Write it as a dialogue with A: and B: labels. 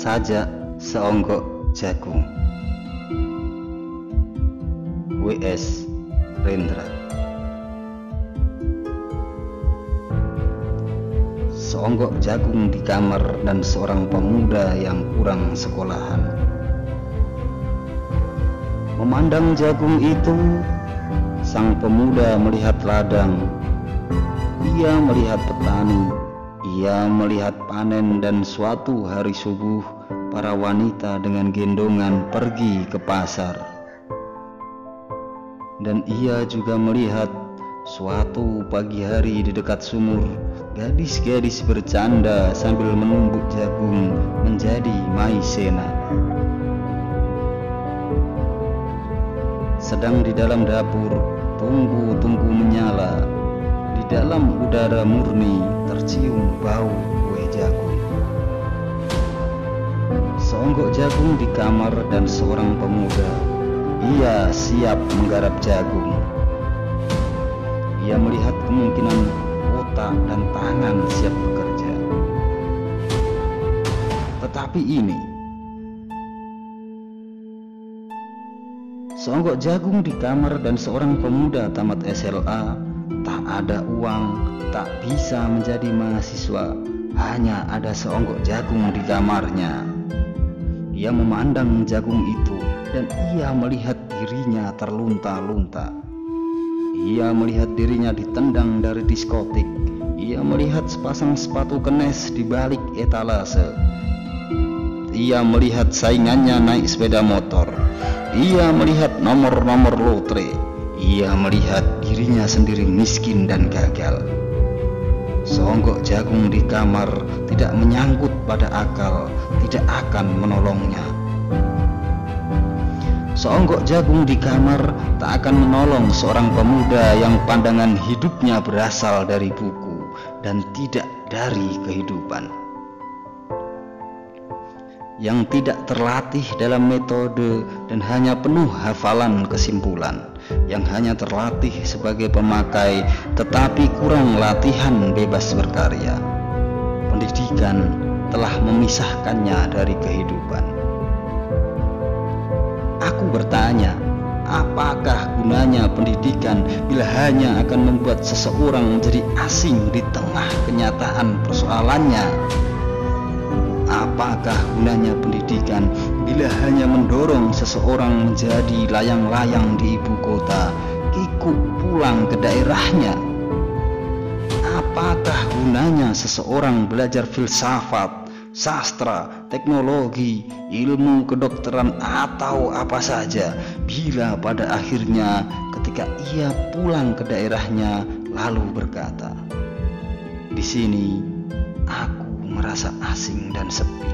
A: Sajak seonggok jagung. W.S. Rendra. Seonggok jagung di kamar dan seorang pemuda yang kurang sekolahan. Memandang jagung itu, sang pemuda melihat ladang. Ia melihat petani. Ia melihat panen, dan suatu hari subuh para wanita dengan gendongan pergi ke pasar. Dan ia juga melihat suatu pagi hari di dekat sumur, gadis-gadis bercanda sambil menumbuk jagung menjadi maizena. Sedang di dalam dapur, tungku-tungku menyala. Di dalam udara murni tercium bau kue jagung. Seonggok jagung di kamar dan seorang pemuda. Ia siap menggarap jagung. Ia melihat kemungkinan otak dan tangan siap bekerja. Tetapi ini, seonggok jagung di kamar dan seorang pemuda tamat SLA, tak ada uang, tak bisa menjadi mahasiswa, hanya ada seonggok jagung di kamarnya. Ia memandang jagung itu dan ia melihat dirinya terlunta-lunta. Ia melihat dirinya ditendang dari diskotik. Ia melihat sepasang sepatu kenes di balik etalase. Ia melihat saingannya naik sepeda motor. Ia melihat nomor-nomor lotre. Ia melihat dirinya sendiri miskin dan gagal. Seonggok jagung di kamar tidak menyangkut pada akal, tidak akan menolongnya. Seonggok jagung di kamar tak akan menolong seorang pemuda yang pandangan hidupnya berasal dari buku dan tidak dari kehidupan, yang tidak terlatih dalam metode dan hanya penuh hafalan kesimpulan, yang hanya terlatih sebagai pemakai tetapi kurang latihan bebas berkarya. Pendidikan telah memisahkannya dari kehidupan. Aku bertanya, apakah gunanya pendidikan bila hanya akan membuat seseorang menjadi asing di tengah kenyataan persoalannya? Apakah gunanya pendidikan bila hanya mendorong seseorang menjadi layang-layang di ibu kota, kikuk pulang ke daerahnya? Apakah gunanya seseorang belajar filsafat, sastra, teknologi, ilmu kedokteran atau apa saja bila pada akhirnya ketika ia pulang ke daerahnya lalu berkata, "Di sini aku merasa asing dan sepi"?